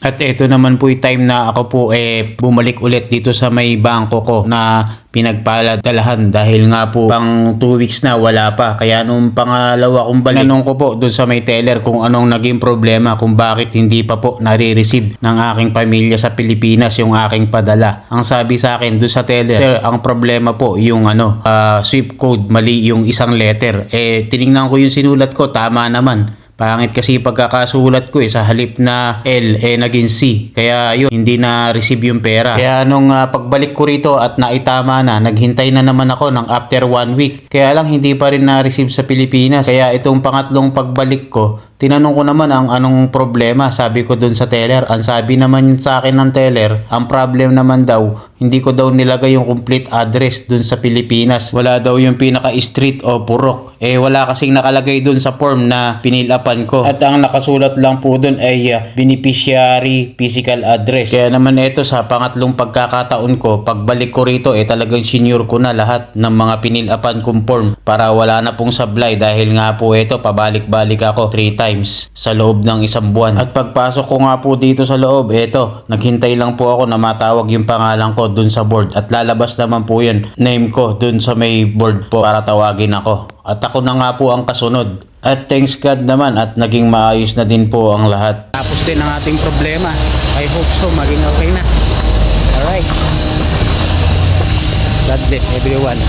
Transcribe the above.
At ito naman po yung time na ako po bumalik ulit dito sa may bangko ko na pinagpaladalahan dahil nga po pang 2 weeks na wala pa. Kaya nung pangalawa kong balik, tanong ko po dun sa may teller kung anong naging problema, kung bakit hindi pa po nare-receive ng aking pamilya sa Pilipinas yung aking padala. Ang sabi sa akin dun sa teller, sir, ang problema po yung SWIFT code, mali yung isang letter. Tiningnan ko yung sinulat ko, tama naman. Pangit kasi pagkakasulat ko sa halip na L naging C. Kaya yun, hindi na receive yung pera. Kaya nung pagbalik ko rito at naitama na, naghintay na naman ako ng after 1 week. Kaya lang hindi pa rin na-receive sa Pilipinas. Kaya itong pangatlong pagbalik ko, tinanong ko naman ang anong problema. Sabi ko dun sa teller, ang sabi naman sa akin ng teller, ang problem naman daw, hindi ko daw nilagay yung complete address dun sa Pilipinas. Wala daw yung pinaka-street o purok. Wala kasing nakalagay dun sa form na pinilapan ko. At ang nakasulat lang po dun ay beneficiary physical address. Kaya naman ito sa pangatlong pagkakataon ko, pagbalik ko rito talagang senior ko na lahat ng mga pinilapan kong form para wala na pong sablay dahil nga po pabalik-balik ako 3 times sa loob ng 1 buwan. At pagpasok ko nga po dito sa loob, naghintay lang po ako na matawag yung pangalan ko dun sa board at lalabas naman po yun name ko dun sa may board po para tawagin ako. At ako na nga po ang kasunod. At thanks God naman at naging maayos na din po ang lahat. Tapos din ang ating problema. I hope so, maging okay na. Alright. God bless everyone.